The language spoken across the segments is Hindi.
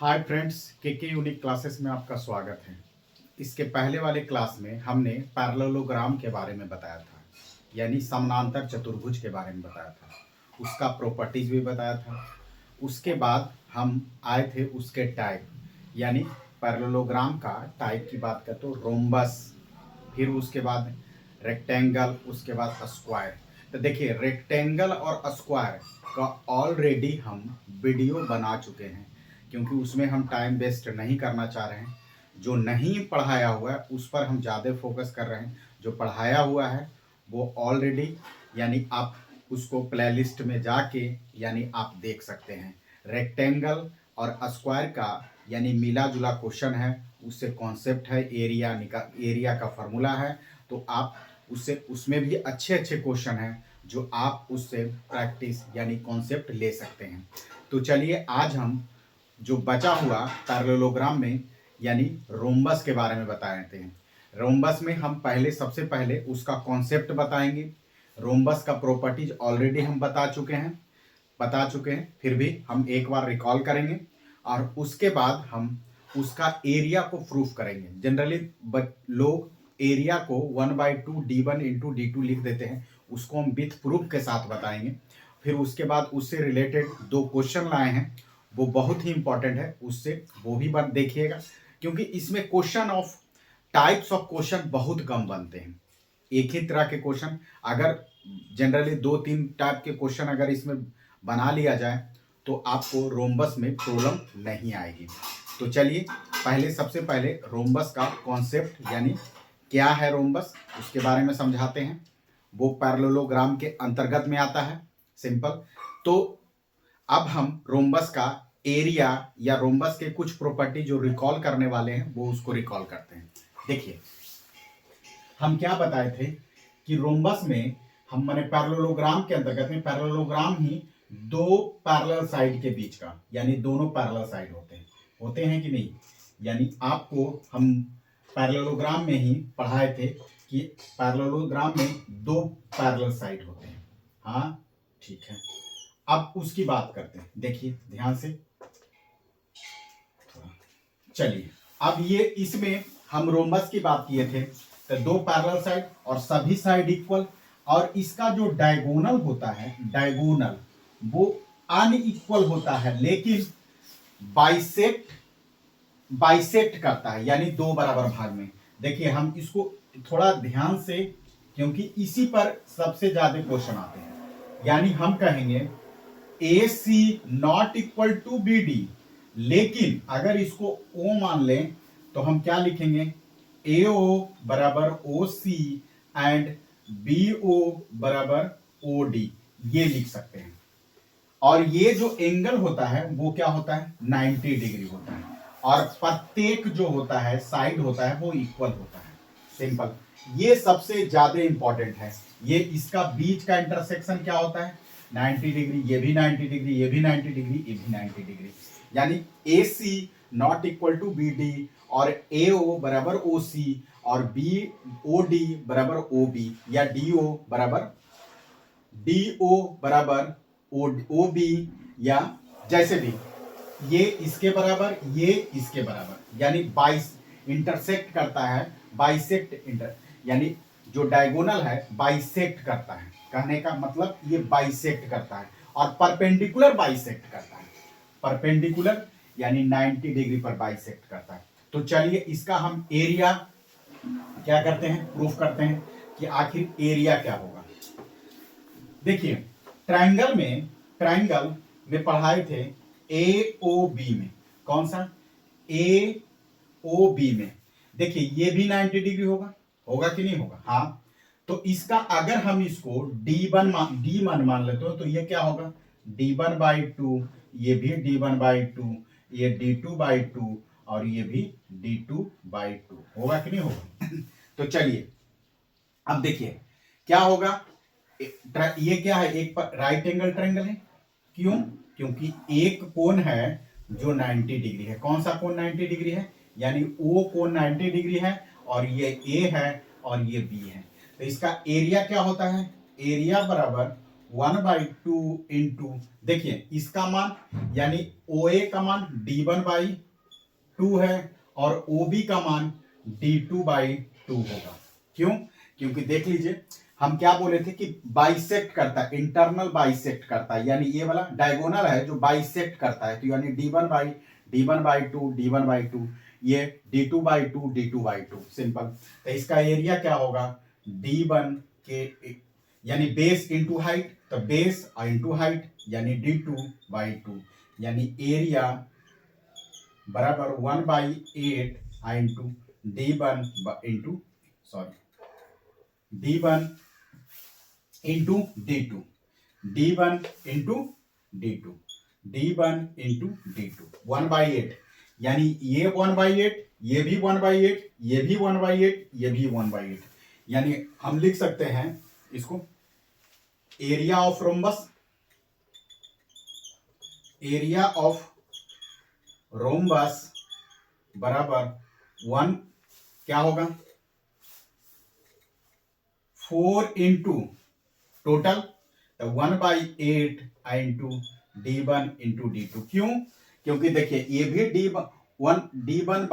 हाय फ्रेंड्स, के यूनिक क्लासेस में आपका स्वागत है। इसके पहले वाले क्लास में हमने पैरेललोग्राम के बारे में बताया था, यानी समानांतर चतुर्भुज के बारे में बताया था, उसका प्रॉपर्टीज भी बताया था। उसके बाद हम आए थे उसके टाइप, यानी पैरेललोग्राम का टाइप की बात करें तो रोम्बस, फिर उसके बाद रेक्टेंगल, उसके बाद स्क्वायर। तो देखिए, रेक्टेंगल और स्क्वायर का ऑलरेडी हम वीडियो बना चुके हैं, क्योंकि उसमें हम टाइम वेस्ट नहीं करना चाह रहे हैं। जो नहीं पढ़ाया हुआ है उस पर हम ज़्यादा फोकस कर रहे हैं। जो पढ़ाया हुआ है वो ऑलरेडी, यानी आप उसको प्लेलिस्ट में जाके यानी आप देख सकते हैं। रेक्टेंगल और स्क्वायर का यानी मिला जुला क्वेश्चन है, उससे कॉन्सेप्ट है, एरिया का फॉर्मूला है। तो आप उससे उसमें भी अच्छे अच्छे क्वेश्चन हैं जो आप उससे प्रैक्टिस यानी कॉन्सेप्ट ले सकते हैं। तो चलिए, आज हम जो बचा हुआ पैरेललोग्राम में यानी रोम्बस के बारे में बता रहे थे। रोम्बस में हम सबसे पहले उसका कॉन्सेप्ट बताएंगे। रोम्बस का प्रॉपर्टीज ऑलरेडी हम बता चुके हैं, फिर भी हम एक बार रिकॉल करेंगे और उसके बाद हम उसका एरिया को प्रूफ करेंगे। जनरली लोग एरिया को 1/2 d1 इंटू d2 लिख देते हैं, उसको हम विथ प्रूफ के साथ बताएंगे। फिर उसके बाद उससे रिलेटेड दो क्वेश्चन लाए हैं, वो बहुत ही इंपॉर्टेंट है, उससे वो भी देखिएगा, क्योंकि इसमें question of types of question बहुत कम बनते हैं। एक ही तरह के क्वेश्चन अगर जनरली 2-3 टाइप के क्वेश्चन अगर इसमें बना लिया जाए तो आपको रोम्बस में प्रॉब्लम नहीं आएगी। तो चलिए, सबसे पहले रोम्बस का कॉन्सेप्ट यानी क्या है रोम्बस, उसके बारे में समझाते हैं। वो पैरेललोग्राम के अंतर्गत में आता है, सिंपल। तो अब हम रोम्बस का एरिया या रोम्बस के कुछ प्रॉपर्टी जो रिकॉल करने वाले हैं वो उसको रिकॉल करते हैं। देखिए, हम क्या बताए थे कि रोम्बस में हम माने पैरेललोग्राम के अंतर्गत में, पैरेललोग्राम ही दो पैरेलल साइड के बीच का, यानी दोनों पैरेलल साइड होते हैं कि नहीं। यानी आपको हम पैरेललोग्राम में ही पढ़ाए थे कि पैरेललोग्राम में दो पैरेलल साइड होते हैं। हाँ, ठीक है। अब उसकी बात करते हैं, देखिए ध्यान से। चलिए, अब ये इसमें हम रोम्बस की बात किए थे, तो दो पैरेलल साइड और सभी साइड इक्वल, और इसका जो डायगोनल होता है, डायगोनल वो अनइक्वल होता है, लेकिन बाइसेक्ट करता है, यानी दो बराबर भाग में। देखिए, हम इसको थोड़ा ध्यान से, क्योंकि इसी पर सबसे ज्यादा क्वेश्चन आते हैं। यानी हम कहेंगे AC not equal to BD, लेकिन अगर इसको O मान लें तो हम क्या लिखेंगे, AO बराबर OC एंड BO बराबर OD, ये लिख सकते हैं। और ये जो एंगल होता है वो क्या होता है, 90 डिग्री होता है, और प्रत्येक जो होता है साइड होता है वो इक्वल होता है, सिंपल। ये सबसे ज्यादा इंपॉर्टेंट है। ये इसका बीच का इंटरसेक्शन क्या होता है, 90 डिग्री, ये भी 90 डिग्री, ये भी 90 डिग्री, ये भी 90 डिग्री। यानी AC not equal to BD और AO बराबर OC और BOD बराबर OB, या DO बराबर OB, या जैसे भी, ये इसके बराबर, ये इसके बराबर, यानी इंटरसेक्ट करता है, यानी जो डायगोनल है बाइसेक्ट करता है। कहने का मतलब ये बाइसेक्ट करता है, और परपेंडिकुलर बाइसेक्ट करता है, परपेंडिकुलर यानी 90 डिग्री पर बाइसेक्ट करता है। तो चलिए, इसका हम एरिया क्या करते हैं, प्रूफ करते हैं कि आखिर एरिया क्या होगा। देखिए, ट्रायंगल में पढ़ाए थे AOB में, कौन सा AOB में। देखिए, ये भी 90 डिग्री होगा कि नहीं होगा, हाँ। तो इसका अगर हम इसको D1 मान लेते हो तो ये क्या होगा, D1/2, ये भी D1/2, ये D2/2 और ये भी D2/2, होगा कि नहीं होगा। तो चलिए, अब देखिए क्या होगा। ये क्या है, एक राइट एंगल ट्रायंगल है। क्यों, क्योंकि एक कोण है जो 90 डिग्री है। कौन सा कोण 90 डिग्री है, यानी O कोण 90 डिग्री है, और ये A है और ये B है। तो इसका एरिया क्या होता है, एरिया बराबर 1/2 इंटू, देखिए इसका मान यानी OA का मान D1/2 है और OB का मान D2/2 होगा। क्यों? क्योंकि देख लीजिए हम क्या बोले थे कि बाइसेक्ट करता है, इंटरनल बाइसेक्ट करता है, यानी ये वाला डायगोनल है जो बाइसेक्ट करता है, तो यानी D1/2 ये D2/2 सिंपल। तो इसका एरिया क्या होगा, D1 के यानी बेस इंटू हाइट, तो बेस इंटू हाइट यानी D2/2 यानी एरिया बराबर 1/8 into D1 into D1 into D2, D1 into D2, D1 into D2 1/8, यानी ये 1/8, ये भी 1/8, ये भी 1/8, ये भी 1/8, यानी हम लिख सकते हैं इसको area of rhombus, area of rhombus बराबर 1 क्या होगा 4 इंटू टोटल, तो 1/8 इंटू D1 इंटू D2। क्यों? क्योंकि देखिए ये भी D1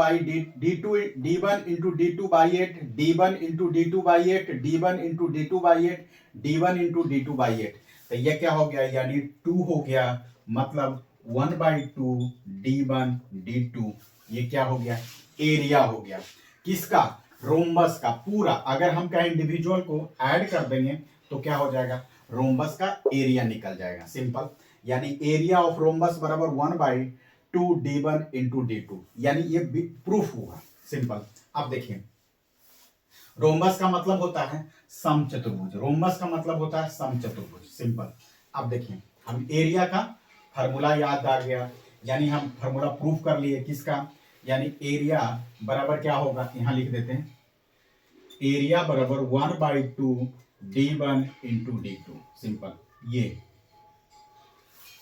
into D2/8, D1 into D2/8, D1 into D2/8, D1 into D2/8, तो ये क्या हो गया यानी 2 हो गया, मतलब 1/2 D1 D2, ये क्या हो गया एरिया हो गया किसका, रोम्बस का पूरा। अगर हम कहें इंडिविजुअल को ऐड कर देंगे तो क्या हो जाएगा, रोम्बस का एरिया निकल जाएगा सिंपल। यानी एरिया ऑफ रोम्बस बराबर 1/2 D1 इंटू D2, यानी ये प्रूफ हुआ सिंपल। अब देखिए रोम्बस का मतलब होता है समचतुर्भुज, रोम्बस का मतलब होता है समचतुर्भुज सिंपल। अब देखिए हम एरिया का फार्मूला याद आ गया, यानी हम फार्मूला प्रूफ कर लिए किसका, यानी एरिया बराबर क्या होगा, यहां लिख देते हैं एरिया बराबर 1/2 D1 इंटू D2 सिंपल ये।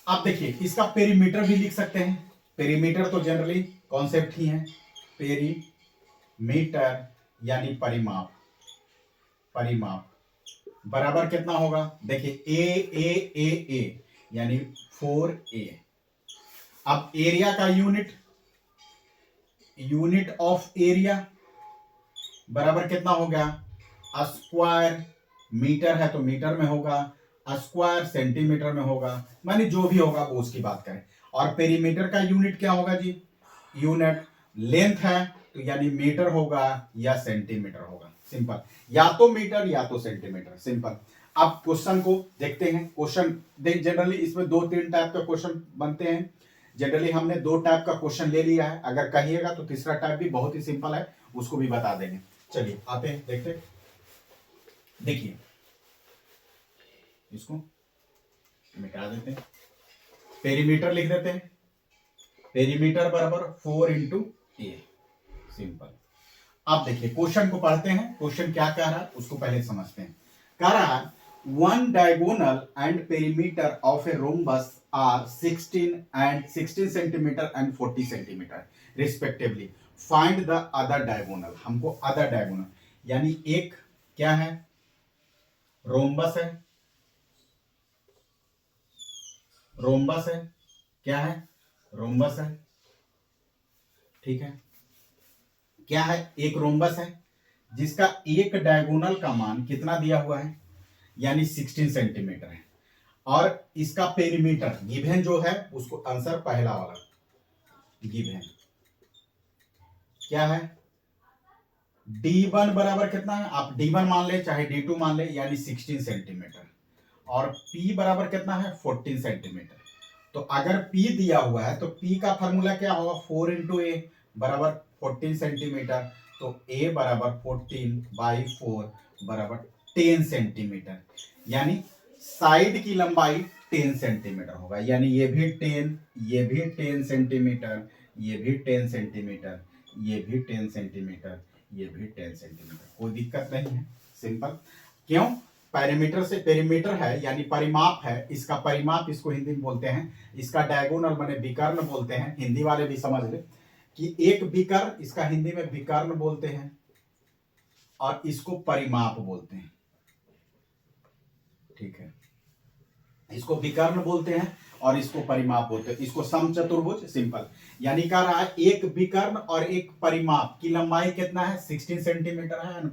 अब देखिए इसका पेरीमीटर भी लिख सकते हैं, पेरीमीटर तो जनरली कॉन्सेप्ट ही है, पेरीमीटर यानी परिमाप, परिमाप बराबर कितना होगा, देखिए ए यानी 4A। अब एरिया का यूनिट, यूनिट ऑफ एरिया बराबर कितना हो गया, स्क्वायर, मीटर है तो मीटर में होगा, स्क्वायर सेंटीमीटर में होगा, माने जो भी होगा वो उसकी बात करें। और पेरीमीटर का यूनिट क्या होगा जी, यूनिट लेंथ है तो यानी मीटर होगा या सेंटीमीटर होगा सिंपल, या तो मीटर या तो सेंटीमीटर सिंपल। अब क्वेश्चन को देखते हैं, क्वेश्चन देख जनरली इसमें 2-3 टाइप का क्वेश्चन बनते हैं, जनरली हमने 2 टाइप का क्वेश्चन ले लिया है, अगर कहिएगा तो तीसरा टाइप भी बहुत ही सिंपल है, उसको भी बता देंगे। चलिए आते हैं देखते हैं, देखिए इसको मिटा देते हैं, पेरीमीटर लिख देते हैं, पेरीमीटर बराबर 4 इंटू ए सिंपल। अब देखिए क्वेश्चन को पढ़ते हैं, क्वेश्चन क्या कह रहा है उसको पहले समझते हैं। कह रहा है one diagonal and perimeter of a rhombus are 16 centimeter and 40 centimeter respectively, find the other diagonal. हमको अदर डायगोनल यानी एक क्या है रोम्बस है, रोम्बस है, क्या है रोम्बस है, ठीक है, क्या है एक रोम्बस है जिसका एक डायगोनल का मान कितना दिया हुआ है, यानी 16 सेंटीमीटर है, और इसका पेरीमीटर गिवन जो है उसको आंसर पहला वाला गिवन क्या है, D1 बराबर कितना है, आप D1 मान ले चाहे D2 मान ले, यानी 16 सेंटीमीटर, और P बराबर कितना है 14 सेंटीमीटर। तो अगर P दिया हुआ है तो P का फॉर्मूला क्या होगा, 4 इंटू ए बराबर 14 सेंटीमीटर, तो A बराबर 14/4 बराबर 10 सेंटीमीटर, यानी साइड की लंबाई 10 सेंटीमीटर होगा, यानी ये भी 10, ये भी 10 सेंटीमीटर, ये भी 10 सेंटीमीटर, ये भी 10 सेंटीमीटर, ये भी 10 सेंटीमीटर, कोई दिक्कत नहीं है सिंपल। क्यों, पेरीमीटर से पेरीमीटर है यानी परिमाप है, इसका परिमाप इसको हिंदी में बोलते हैं, इसका डायगोनल माने विकर्ण बोलते हैं, हिंदी वाले भी समझ ले कि एक विकर्ण, इसका हिंदी में विकर्ण बोलते हैं और इसको परिमाप बोलते हैं, ठीक है। इसको विकर्ण बोलते हैं और इसको परिमाप बोलते हैं। इसको समचतुर्भुज सिंपल, यानी कह रहा है एक विकर्ण और एक परिमाप की लंबाई कितना है 16 सेंटीमीटर है एंड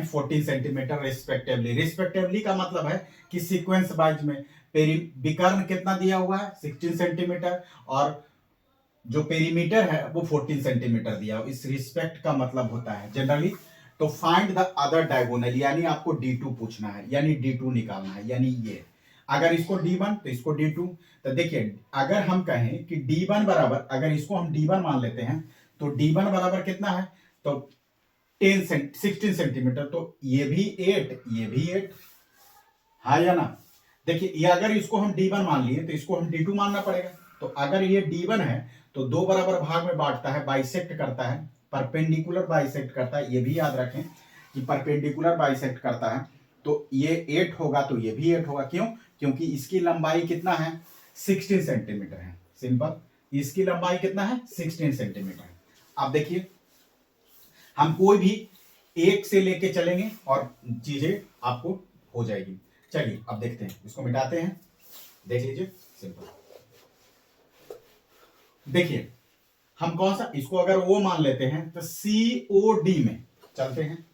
14 सेंटीमीटर रिस्पेक्टिवली। रिस्पेक्टिवली का मतलब है कि सीक्वेंस वाइज में विकर्ण कितना दिया हुआ है 16 सेंटीमीटर और जो पेरीमीटर है वो 14 सेंटीमीटर दिया हुआ। इस रिस्पेक्ट का मतलब होता है जनरली। तो फाइंड द अदर डायगोनल, यानी आपको D2 पूछना है, यानी D2 निकालना है, यानी ये अगर इसको D1 तो इसको D2। तो देखिए अगर हम कहें कि D1 बराबर, अगर इसको हम D1 मान लेते हैं तो D1 बराबर कितना है, तो 16 सेंटीमीटर, तो ये भी 8, ये भी 8, हाँ या ना। देखिए ये अगर इसको हम D1 मान लिए तो इसको हम D2 मानना पड़ेगा। तो अगर ये D1 है तो दो बराबर भाग में बांटता है, बाइसेक्ट करता है, परपेंडिकुलर बाइसेक्ट करता है, ये भी याद रखें कि परपेंडिकुलर बाइसेक्ट करता है। तो ये 8 होगा तो ये भी 8 होगा, क्यों? क्योंकि इसकी लंबाई कितना है 16 सेंटीमीटर है। सिंपल, इसकी लंबाई कितना है 16 सेंटीमीटर है। अब देखिए हम कोई भी एक से लेके चलेंगे और चीजें आपको हो जाएगी। चलिए अब देखते हैं, इसको मिटाते हैं, देख लीजिए सिंपल। देखिए हम कौन सा, इसको अगर वो मान लेते हैं तो COD में चलते हैं,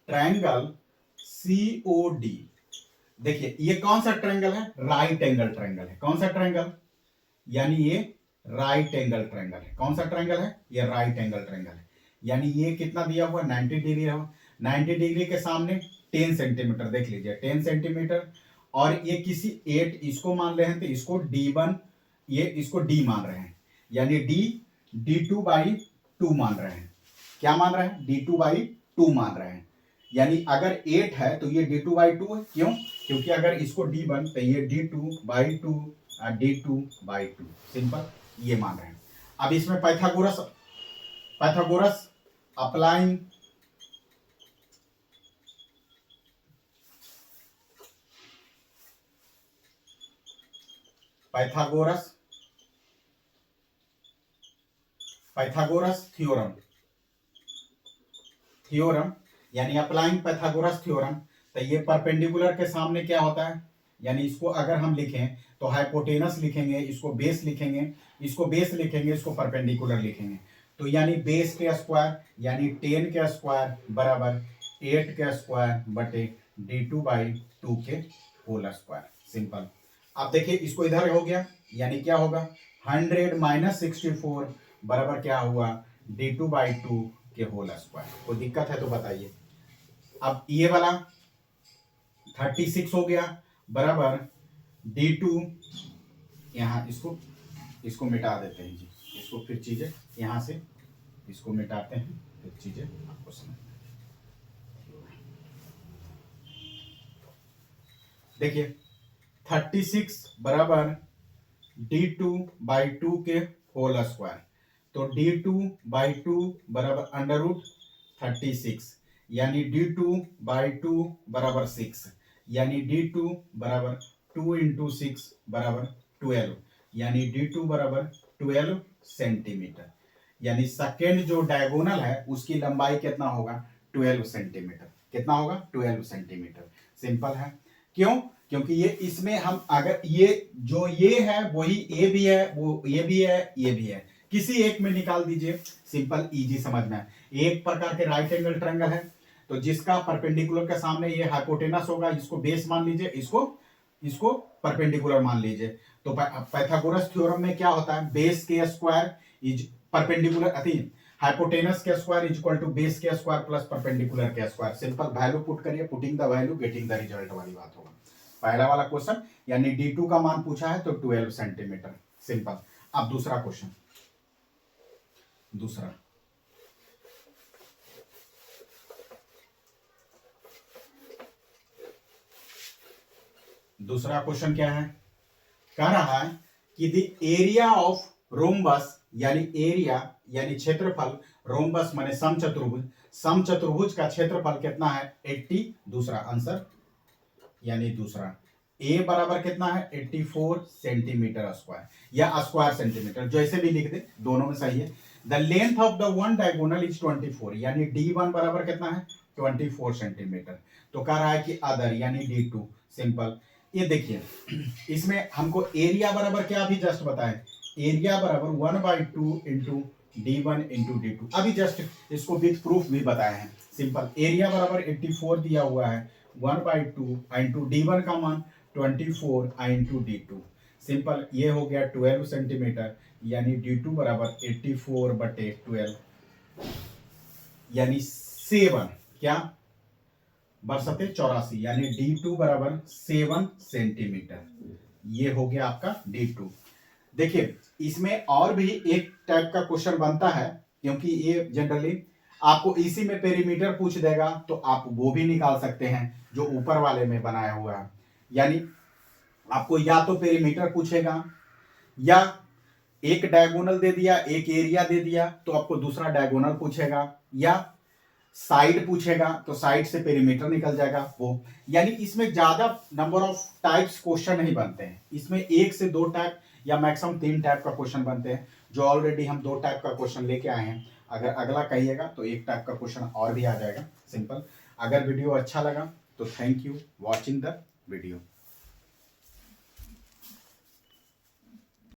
ट्रायंगल COD। देखिए ये कौन सा ट्रायंगल है, राइट एंगल ट्रायंगल है। कौन सा ट्रायंगल, यानी ये राइट एंगल ट्रायंगल है। कौन सा ट्रायंगल है, ये राइट एंगल ट्रायंगल है। यानी ये कितना दिया हुआ 90 डिग्री है, 90 डिग्री के सामने 10 सेंटीमीटर, देख लीजिए 10 सेंटीमीटर। और ये किसी 8 इसको मान रहे हैं तो इसको D1, ये इसको D मान रहे हैं, यानी D2/2 मान रहे हैं। क्या मान रहे हैं, D2/2 मान रहे हैं। यानी अगर 8 है तो ये D2/2 है, क्यों? क्योंकि अगर इसको D1 तो ये D2/2 D2/2 सिंपल, ये मान रहे हैं। अब इसमें पाइथागोरस अप्लाइंग पाइथागोरस थ्योरम, यानी अप्लाइंग पाइथागोरस थ्योरम। तो ये परपेंडिकुलर के सामने क्या होता है, यानी इसको अगर हम लिखें तो हाइपोटेनस लिखेंगे, इसको बेस लिखेंगे, इसको बेस लिखेंगे, इसको परपेंडिकुलर लिखेंगे। तो यानी बेस के स्क्वायर यानी 10 के स्क्वायर बराबर 8 के स्क्वायर बटे D2/2 के होल स्क्वायर। सिंपल। अब देखिए इसको इधर हो गया, यानी क्या होगा 100 - 64 बराबर क्या हुआ D2/2 के होल स्क्वायर। कोई दिक्कत है तो बताइए। अब ये वाला 36 हो गया बराबर D2, यहाँ इसको मिटा देते हैं जी, इसको फिर चीजें यहां से इसको मिटाते हैं, फिर चीजें आपको समझ। देखिए 36 बराबर D2/2 के होल स्क्वायर, तो D2/2 बराबर √36, यानी D2/2 बराबर 6, यानी D2 बराबर 2 × 6 बराबर 12, यानी D2 बराबर 12 सेंटीमीटर। यानी सेकेंड जो डायगोनल है उसकी लंबाई कितना होगा 12 सेंटीमीटर। कितना होगा 12 सेंटीमीटर। सिंपल है, क्यों? क्योंकि ये इसमें हम अगर ये जो ये है वही ए भी है, वो ये भी है, ये भी है, किसी एक में निकाल दीजिए। सिंपल, इजी समझ में। एक प्रकार के राइट एंगल ट्रायंगल है तो जिसका परपेंडिकुलर के सामने ये हाइपोटेनस होगा, इसको बेस मान लीजिए, इसको परपेंडिकुलर मान लीजिए। तो पाइथागोरस थ्योरम में क्या होता है, बेस के स्क्वायर इज परपेंडिकुलर अति हाइपोटेनस के square is equal to base के स्क्वायर प्लस परपेंडिकुलर के स्क्वायर। सिंपल, वैल्यू पुट करिए, putting the value getting the result वाली बात होगा। पहला वाला क्वेश्चन यानी D2 का मान पूछा है तो 12 सेंटीमीटर। सिंपल। अब दूसरा क्वेश्चन, दूसरा क्वेश्चन क्या है, कह रहा है कि द एरिया ऑफ रोम्बस, यानी एरिया यानी क्षेत्रफल, रोम्बस माने समचतुर्भुज, समचतुर्भुज का क्षेत्रफल कितना है 80। दूसरा आंसर यानी दूसरा ए बराबर कितना है 84 सेंटीमीटर स्क्वायर या स्क्वायर सेंटीमीटर, जैसे भी लिख दे, दोनों में सही है। The length of the one diagonal is 24, यानी D1 बराबर कितना है 24 सेंटीमीटर। तो कह रहा है कि अदर यानी D2। सिंपल, ये देखिए, इसमें हमको एरिया बराबर क्या अभी जस्ट बताएं, एरिया बराबर 1/2 इंटू D1 इंटू D2। अभी जस्ट इसको विथ प्रूफ भी बताए हैं। सिंपल, एरिया बराबर 84 दिया हुआ है, 1/2 इंटू D1 का मान 24 इंटू D2। सिंपल, ये हो गया 12 सेंटीमीटर, यानी D2 बराबर 84/12, यानी 7 क्या बरसते 84, यानी D2 बराबर 7 सेंटीमीटर। ये हो गया आपका D2। देखिए, इसमें और भी एक टाइप का क्वेश्चन बनता है, क्योंकि ये जनरली आपको इसी में पेरीमीटर पूछ देगा, तो आप वो भी निकाल सकते हैं जो ऊपर वाले में बनाया हुआ है। यानी आपको या तो पेरीमीटर पूछेगा, या एक डायगोनल दे दिया, एक एरिया दे दिया, तो आपको दूसरा डायगोनल पूछेगा, या साइड पूछेगा तो साइड से पेरीमीटर निकल जाएगा वो। यानी इसमें ज्यादा नंबर ऑफ टाइप्स क्वेश्चन नहीं बनते हैं, इसमें 1 से 2 टाइप या मैक्सिमम 3 टाइप का क्वेश्चन बनते हैं, जो ऑलरेडी हम 2 टाइप का क्वेश्चन लेके आए हैं। अगर अगला कहिएगा तो 1 टाइप का क्वेश्चन और भी आ जाएगा। सिंपल, अगर वीडियो अच्छा लगा तो thank you watching the video.